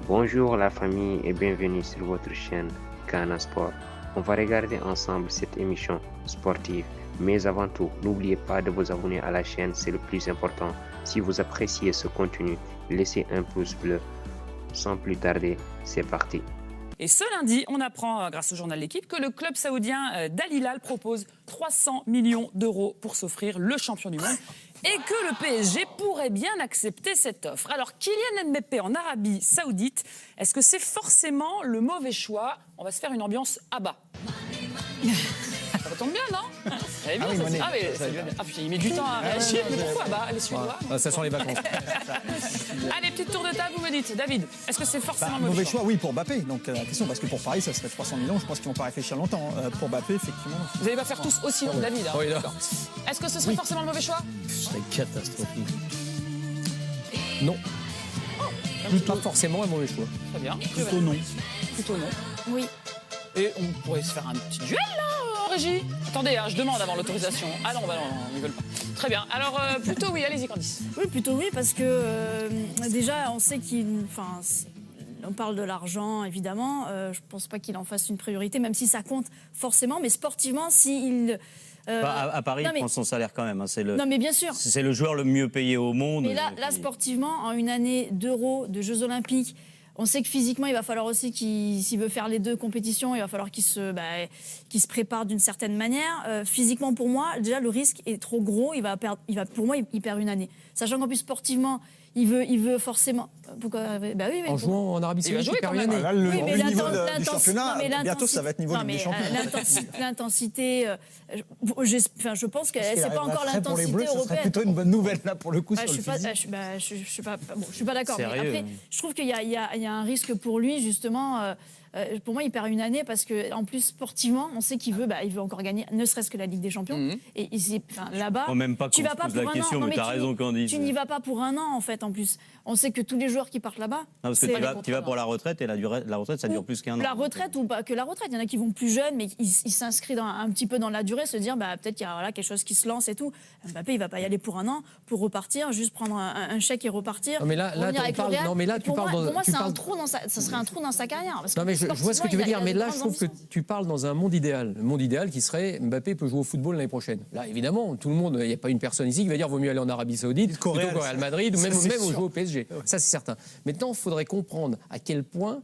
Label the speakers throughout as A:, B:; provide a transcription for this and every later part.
A: Bonjour la famille et bienvenue sur votre chaîne Kana Sport. On va regarder ensemble cette émission sportive. Mais avant tout, n'oubliez pas de vous abonner à la chaîne, c'est le plus important. Si vous appréciez ce contenu, laissez un pouce bleu. Sans plus tarder, c'est parti.
B: Et ce lundi, on apprend, grâce au journal L'Équipe, que le club saoudien d'Al Hilal propose 300 millions d'euros pour s'offrir le champion du monde et que le PSG pourrait bien accepter cette offre. Alors, Kylian Mbappé en Arabie Saoudite, est-ce que c'est forcément le mauvais choix? On va se faire une ambiance Abba. Ça tombe bien, non? Elle est bien, putain, il met du temps à réagir, mais pourquoi Abba? Elle est suédoise.
C: Ça sent les vacances.
B: Allez, petite tour de table, vous me dites. David, est-ce que c'est forcément le
C: mauvais choix? Oui, pour Mbappé. Donc la question, parce que pour Paris, ça serait 300 millions, je pense qu'ils vont pas réfléchir longtemps. Pour Mbappé, effectivement.
B: Vous n'allez pas faire tous aussi long, David. Hein,
C: oui,
B: est-ce que ce serait forcément le mauvais choix?
D: Ce serait catastrophique.
C: Non. Pas forcément un mauvais choix.
B: Très bien.
C: Plutôt non.
B: Plutôt non.
E: Oui.
B: Et on pourrait se faire un petit duel, là, en régie? Attendez, je demande avant l'autorisation. Ah non, non, ils veulent pas. Très bien. Alors, plutôt oui, allez-y, Candice.
E: Oui, plutôt oui, parce que déjà, on sait on parle de l'argent, évidemment. Je ne pense pas qu'il en fasse une priorité, même si ça compte forcément. Mais sportivement, s'il...
D: à Paris, il prend son salaire quand même. Hein.
E: Non, mais bien sûr.
D: C'est le joueur le mieux payé au monde.
E: Mais là, sportivement, en une année d'Euro, de Jeux Olympiques, on sait que physiquement, il va falloir aussi s'il veut faire les deux compétitions, il va falloir qu'il se prépare d'une certaine manière. Physiquement, pour moi, déjà, le risque est trop gros. Pour moi, il perd une année. Sachant qu'en plus, sportivement, il veut forcément... Pourquoi? Bah oui,
C: en jouant en Arabie Saoudite, il perd une année.
F: Là, le niveau du championnat, bientôt, ça va être niveau des champions.
E: L'intensité, je pense que c'est pas encore l'intensité européenne.
F: Ce serait plutôt une bonne nouvelle, là, pour le coup, sur le physique.
E: Je suis pas d'accord. Mais après, je trouve qu'il y a un risque pour lui, justement... pour moi, il perd une année parce que, en plus, sportivement, on sait qu'il veut encore gagner, ne serait-ce que la Ligue des Champions. Et là-bas,
D: même pas
E: tu vas pas pour
D: la
E: un
D: question,
E: an.
D: mais t'as raison, Candice.
E: Tu n'y vas pas pour un an, en fait. En plus, on sait que tous les joueurs qui partent là-bas,
D: parce que tu vas pour la retraite et la retraite, ça dure plus qu'un an.
E: La retraite ou pas que la retraite. Il y en a qui vont plus jeunes, mais ils s'inscrivent un petit peu dans la durée, se dire peut-être qu'il y a quelque chose qui se lance et tout. Mbappé, il va pas y aller pour un an, pour repartir, juste prendre un chèque et repartir.
C: Non, mais là, tu parles.
E: Pour moi, ça serait un trou dans sa carrière. Parce
C: non, mais je vois ce que tu veux dire. Mais là, je trouve que tu parles dans un monde idéal. Le monde idéal qui serait Mbappé peut jouer au football l'année prochaine. Là, évidemment, tout le monde, il n'y a pas une personne ici qui va dire vaut mieux aller en Arabie Saoudite plutôt qu'au Real Madrid ou même jouer au PSG. Ça, c'est certain. Maintenant, il faudrait comprendre à quel point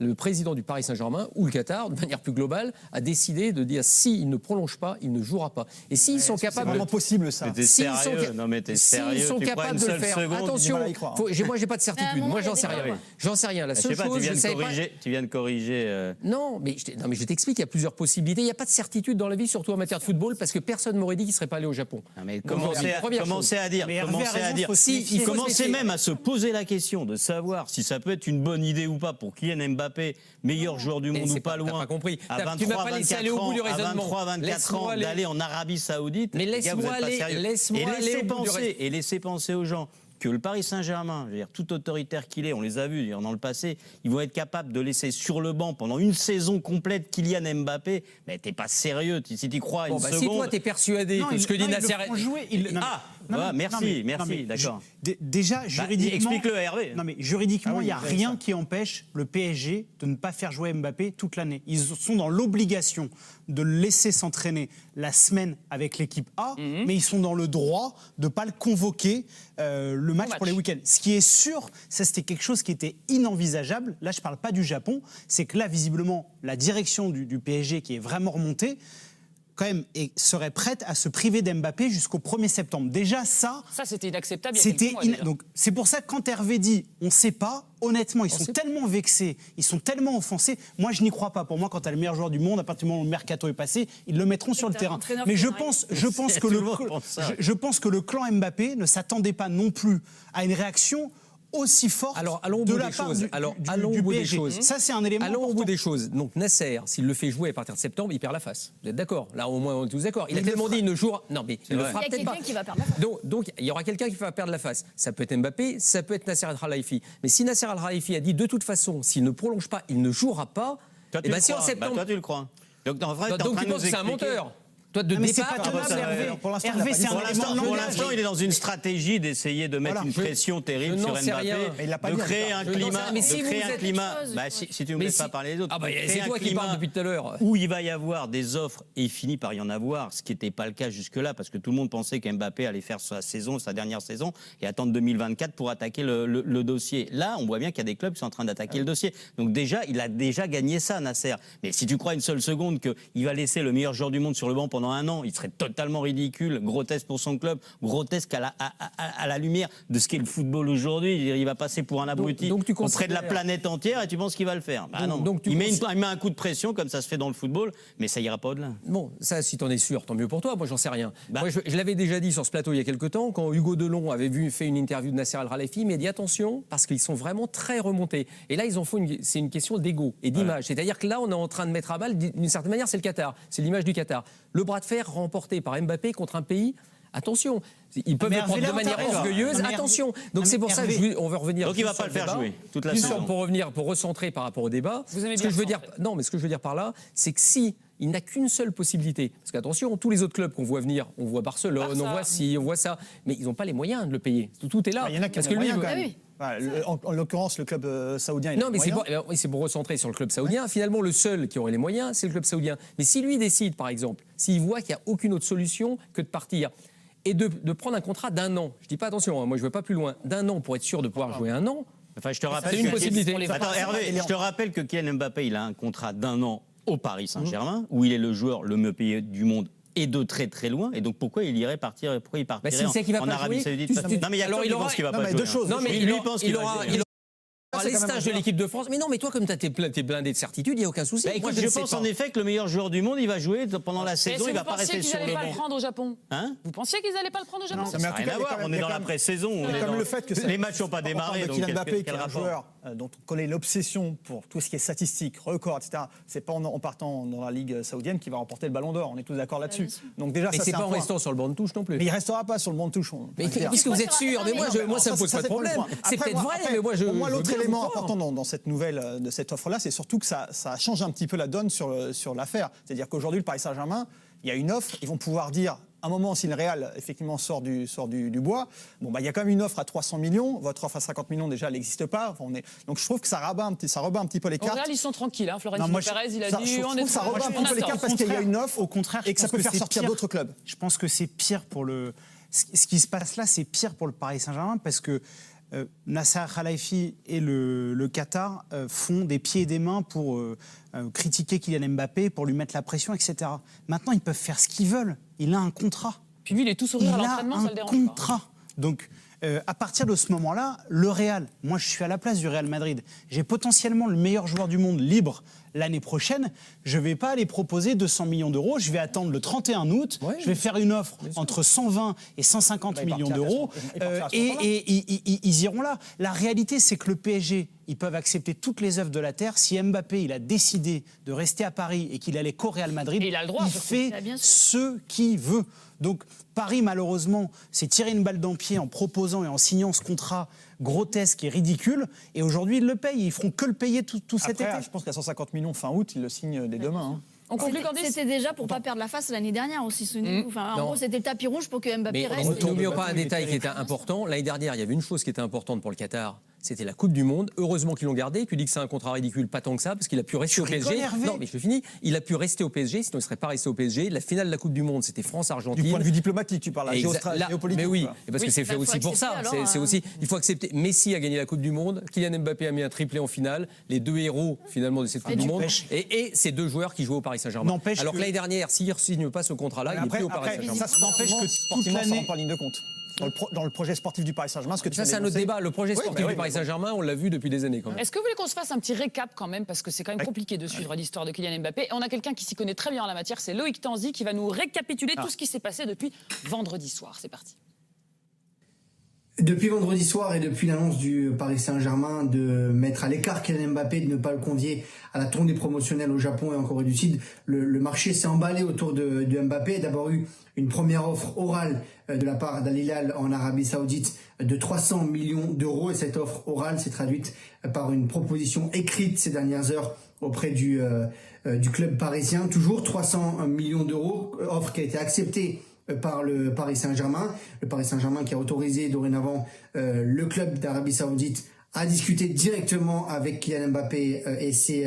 C: le président du Paris Saint-Germain ou le Qatar, de manière plus globale, a décidé de dire s'il ne prolonge pas, il ne jouera pas. Et s'ils sont capables...
F: C'est vraiment possible, ça.
D: T'es sérieux? Non, mais t'es sérieux?
C: S'ils sont capables de le faire, attention, moi, j'ai pas de certitude. Moi, j'en sais rien. J'en sais rien. La seule chose,
D: tu viens de corriger...
C: Non, mais je t'explique, il y a plusieurs possibilités. Il n'y a pas de certitude dans la vie, surtout en matière de football, parce que personne m'aurait dit qu'il ne serait pas allé au Japon.
D: Non, mais commencez à dire. Commencez même à se poser la question de savoir si ça peut être une bonne idée ou pas pour Kylian Mbappé, meilleur joueur du monde ou pas loin,
C: pas compris.
D: à 23-24 ans, d'aller en Arabie Saoudite.
C: Mais laisse-moi aller
D: Et laissez penser aux gens que le Paris Saint-Germain, je veux dire, tout autoritaire qu'il est, on les a vus dans le passé, ils vont être capables de laisser sur le banc pendant une saison complète Kylian Mbappé. Mais t'es pas sérieux, si tu crois une seconde.
C: Si toi t'es persuadé que ce que dit Nasser...
D: Merci, d'accord.
F: Déjà, juridiquement...
D: Explique-le à Hervé.
F: Non, mais juridiquement, il n'y a rien qui empêche le PSG de ne pas faire jouer Mbappé toute l'année. Ils sont dans l'obligation de le laisser s'entraîner la semaine avec l'équipe A, mais ils sont dans le droit de ne pas le convoquer le match pour les week-ends. Ce qui est sûr, ça c'était quelque chose qui était inenvisageable. Là, je ne parle pas du Japon. C'est que là, visiblement, la direction du PSG qui est vraiment remontée, quand même, serait prête à se priver d'Mbappé jusqu'au 1er septembre. Déjà, ça
B: c'était inacceptable.
F: Donc, c'est pour ça que quand Hervé dit on ne sait pas, honnêtement, ils sont tellement vexés, ils sont tellement offensés. Moi, je n'y crois pas. Pour moi, quand tu as le meilleur joueur du monde, à partir du moment où le mercato est passé, ils le mettront sur le terrain. Mais je pense que le clan Mbappé ne s'attendait pas non plus à une réaction aussi forte de la part du PSG. Ça, c'est un élément important.
C: Allons au bout des choses. Donc Nasser, s'il le fait jouer à partir de septembre, il perd la face. Vous êtes d'accord? Là, au moins, on est tous d'accord. Il a tellement dit il ne jouera... Non, mais il ne le fera peut-être pas.
E: Il y a quelqu'un qui va perdre la face.
C: Donc, il y aura quelqu'un qui va perdre la face. Ça peut être Mbappé, ça peut être Nasser Al-Khelaifi. Mais si Nasser Al-Khelaifi a dit de toute façon, s'il ne prolonge pas, il ne jouera pas...
D: Toi, tu le crois.
C: Si en septembre...
D: toi, tu le crois. Donc, en vrai,
C: donc tu penses que c'est un menteur? Toi, de
F: mais c'est
C: départ,
F: pas tenable, Hervé.
G: Pour l'instant,
F: Hervé, c'est un
D: Pour
F: élément de
D: l'instant,
F: langage.
D: il est dans une stratégie d'essayer de mettre une pression terrible sur Mbappé,
G: Mais il l'a pas
D: de
G: dit,
D: créer un
C: Je n'en sais
D: climat,
C: rien. Mais si vous êtes
D: si tu ne me laisses pas parler les autres,
C: Ah bah,
D: de créer
C: c'est
D: un
C: toi qui
D: climat
C: parles depuis tout à l'heure.
D: où il va y avoir des offres et il finit par y en avoir, ce qui n'était pas le cas jusque-là, parce que tout le monde pensait qu'Mbappé allait faire sa dernière saison, et attendre 2024 pour attaquer le dossier. Là, on voit bien qu'il y a des clubs qui sont en train d'attaquer le dossier. Donc déjà, il a déjà gagné ça, Nasser. Mais si tu crois une seule seconde qu'il va laisser le meilleur joueur du monde sur le banc pendant 1 an, il serait totalement ridicule, grotesque pour son club, grotesque à la lumière de ce qu'est le football aujourd'hui. Il va passer pour un abruti
C: donc tu
D: auprès de la planète entière, et tu penses qu'il va le faire. Bah non.
C: donc tu
D: il met un coup de pression comme ça se fait dans le football, mais ça ira pas au-delà.
C: Bon, ça, si t'en es sûr, tant mieux pour toi. Moi, j'en sais rien. Moi, je l'avais déjà dit sur ce plateau il y a quelques temps, quand Hugo Delon avait fait une interview de Nasser Al-Khelaifi, mais il dit attention, parce qu'ils sont vraiment très remontés. Et là, c'est une question d'ego et d'image. C'est-à-dire que là, on est en train de mettre à mal, d'une certaine manière, c'est le Qatar. C'est l'image du Qatar. Le bras de fer remporté par Mbappé contre un pays. Attention, ils peuvent le prendre de manière orgueilleuse. Attention. Donc c'est pour ça qu'on veut revenir.
D: Donc il va pas le faire jouer toute la saison.
C: Pour recentrer par rapport au débat.
B: Vous aimez
C: Ce
B: bien
C: que je veux dire, non, mais ce que je veux dire par là, c'est que si il n'a qu'une seule possibilité, parce qu'attention, tous les autres clubs qu'on voit venir, on voit Barcelone, on voit ci, on voit ça, mais ils n'ont pas les moyens de le payer. Tout est là.
G: Il y en a qui ont
C: parce
G: les
C: que lui,
G: moyens, quand même. En l'occurrence, le club saoudien.
C: non, mais c'est pour recentrer sur le club saoudien. Finalement, le seul qui aurait les moyens, c'est le club saoudien. Mais si lui décide, par exemple, s'il voit qu'il n'y a aucune autre solution que de partir et de prendre un contrat d'1 an, je dis pas attention, moi je ne vais pas plus loin, d'1 an pour être sûr de pouvoir jouer 1 an.
D: Enfin, je te rappelle
C: C'est une possibilité.
D: Attends, Hervé, je te rappelle que Kylian Mbappé, il a un contrat d'1 an au Paris Saint-Germain, où il est le joueur le mieux payé du monde et de très très loin. Et donc pourquoi il irait partir, pourquoi il partirait en Arabie Saoudite? Non, mais il y a quelqu'un qui pense qu'il va pas jouer.
G: deux choses.
C: Non, mais
D: lui pense qu'il aura
C: les stages de l'équipe de France. Mais non, mais toi, comme t'es blindé de certitude, il n'y a aucun souci.
D: Écoute, je pense en effet que le meilleur joueur du monde, il va jouer pendant la saison, il va pas rester sur le
B: Vous pensiez qu'ils n'allaient pas le
D: banc.
B: prendre au Japon?
D: Hein?
B: Vous pensiez qu'ils n'allaient pas le prendre au Japon?
G: Non,
D: Ça n'a rien à voir, on est dans la pré-saison.
G: Comme le fait que
D: les matchs n'ont pas démarré.
G: Donc Kylian Mbappé, qui
D: quel
G: est un
D: rapport?
G: joueur dont on connaît l'obsession pour tout ce qui est statistique, record, etc. C'est pas en partant dans la Ligue saoudienne qu'il va remporter le Ballon d'Or. On est tous d'accord là-dessus. Donc déjà,
C: Et
G: ça
C: c'est
G: c'est
C: pas
G: un
C: en
G: point.
C: restant sur le banc de touche non plus.
G: Mais il restera pas sur le banc de touche.
C: Mais puisque vous êtes sûr, mais moi, ça me pose pas de problème. C'est peut-être vrai, mais moi,
G: Pour moi, l'autre élément
C: important
G: important dans cette nouvelle, de cette offre-là, c'est surtout que ça change un petit peu la donne sur l'affaire. C'est-à-dire qu'aujourd'hui, le Paris Saint-Germain, il y a une offre, ils vont pouvoir dire, à un moment, si le Real, effectivement, sort du bois, bon, bah, il y a quand même une offre à 300 millions, votre offre à 50 millions, déjà, elle n'existe pas. Enfin, donc, je trouve que ça rebat un petit peu les
B: Au
G: cartes.
B: Real, ils sont tranquilles. Florentino Pérez, il a dit
G: je trouve que ça rebat un petit peu les cartes parce qu'il y a une offre,
F: Au contraire,
G: et que ça peut faire sortir d'autres clubs.
F: Je pense que c'est pire pour le. Ce qui se passe là, c'est pire pour le Paris Saint-Germain parce que Nasser Al-Khelaifi et le Qatar font des pieds et des mains pour critiquer Kylian Mbappé, pour lui mettre la pression, etc. Maintenant, ils peuvent faire ce qu'ils veulent. Il a un contrat.
B: Puis lui, il est tout sourire à l'entraînement, ça le dérange pas.
F: Il a un contrat. Donc, à partir de ce moment-là, le Real, moi je suis à la place du Real Madrid, j'ai potentiellement le meilleur joueur du monde libre l'année prochaine, je ne vais pas aller proposer 200 millions d'euros, je vais attendre le 31 août, je vais faire une offre entre 120 et 150 millions d'euros, et ils iront là. La réalité, c'est que le PSG, ils peuvent accepter toutes les œuvres de la terre. Si Mbappé, il a décidé de rester à Paris et qu'il allait qu'au Real Madrid,
B: il a le droit,
F: il fait ce qu'il veut. Donc Paris, malheureusement, s'est tiré une balle dans le pied en proposant et en signant ce contrat grotesque et ridicule. Et aujourd'hui, ils le payent. Ils feront que le payer tout cet été.
G: Je pense qu'à 150 millions fin août, ils le signent dès demain. Hein.
B: On conclut, Candice ?
E: C'était déjà pour ne pas perdre la face l'année dernière aussi, souvenez-vous. Enfin, en gros, c'était le tapis rouge pour que Mbappé reste.
C: Mais n'oublions pas un détail qui était important. L'année dernière, il y avait une chose qui était importante pour le Qatar. C'était la Coupe du Monde. Heureusement qu'ils l'ont gardé. Tu dis que c'est un contrat ridicule, pas tant que ça, parce qu'il a pu rester au PSG. Non, mais je finis. Il a pu rester au PSG, sinon il ne serait pas resté au PSG. La finale de la Coupe du Monde, c'était France-Argentine.
G: Du point de vue diplomatique, tu parles, géopolitique.
C: Mais oui, parce que c'est fait aussi pour ça. C'est aussi, il faut accepter. Messi a gagné la Coupe du Monde. Kylian Mbappé a mis un triplé en finale. Les deux héros, finalement, de cette Coupe du Monde. Et ces deux joueurs qui jouent au Paris Saint-Germain. Alors que l'année dernière, s'il ne signe pas ce contrat-là, il n'est plus au Paris Saint-Germain.
G: Ça n'empêche que toute l'année, ça rentre en ligne de compte. Dans le projet sportif du Paris Saint-Germain, ça c'est un autre débat. Le projet sportif du Paris Saint-Germain, on l'a vu depuis des années quand même.
B: Est-ce que vous voulez qu'on se fasse un petit récap quand même, parce que c'est quand même compliqué de suivre l'histoire de Kylian Mbappé. Et on a quelqu'un qui s'y connaît très bien en la matière, c'est Loïc Tanzi, qui va nous récapituler tout ce qui s'est passé depuis vendredi soir. C'est parti.
H: Depuis vendredi soir et depuis l'annonce du Paris Saint-Germain de mettre à l'écart Kylian Mbappé, de ne pas le convier à la tournée promotionnelle au Japon et en Corée du Sud, le marché s'est emballé autour de Mbappé. Il y a d'abord eu une première offre orale de la part d'Al Hilal en Arabie Saoudite de 300 millions d'euros. Et cette offre orale s'est traduite par une proposition écrite ces dernières heures auprès du club parisien. Toujours 300 millions d'euros, offre qui a été acceptée par le Paris Saint-Germain. Le Paris Saint-Germain qui a autorisé dorénavant le club d'Arabie Saoudite à discuter directement avec Kylian Mbappé et ses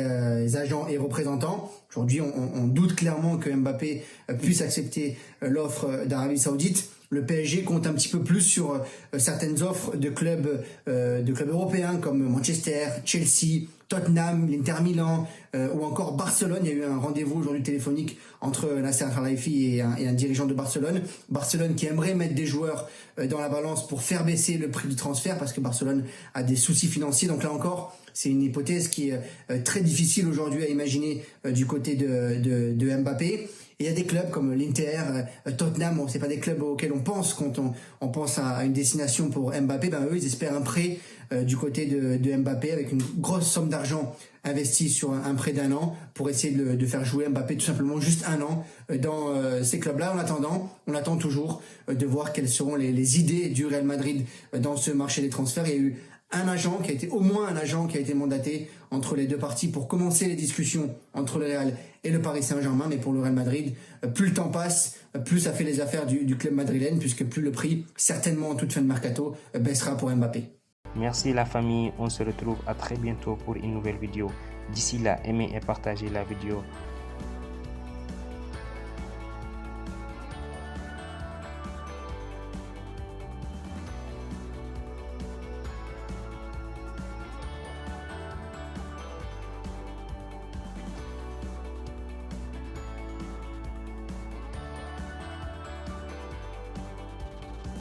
H: agents et représentants. Aujourd'hui, on doute clairement que Mbappé puisse accepter l'offre d'Arabie Saoudite. Le PSG compte un petit peu plus sur certaines offres de clubs européens comme Manchester, Chelsea, Tottenham, l'Inter Milan ou encore Barcelone. Il y a eu un rendez-vous aujourd'hui téléphonique entre Nasser Al-Khelaifi et un dirigeant de Barcelone. Barcelone qui aimerait mettre des joueurs dans la balance pour faire baisser le prix du transfert parce que Barcelone a des soucis financiers. Donc là encore, c'est une hypothèse qui est très difficile aujourd'hui à imaginer du côté de Mbappé. Et il y a des clubs comme l'Inter, Tottenham, bon, c'est pas des clubs auxquels on pense quand on pense à une destination pour Mbappé. Ben eux, ils espèrent un prêt du côté de Mbappé avec une grosse somme d'argent investie sur un prêt d'1 an pour essayer de faire jouer Mbappé tout simplement juste 1 an dans ces clubs-là. En attendant, on attend toujours de voir quelles seront les idées du Real Madrid dans ce marché des transferts. Il y a eu au moins un agent qui a été mandaté entre les deux parties pour commencer les discussions entre le Real et le Paris Saint-Germain. Mais pour le Real Madrid, plus le temps passe, plus ça fait les affaires du club madrilène, puisque plus le prix, certainement en toute fin de mercato, baissera pour Mbappé.
A: Merci la famille, on se retrouve à très bientôt pour une nouvelle vidéo. D'ici là, aimez et partagez la vidéo.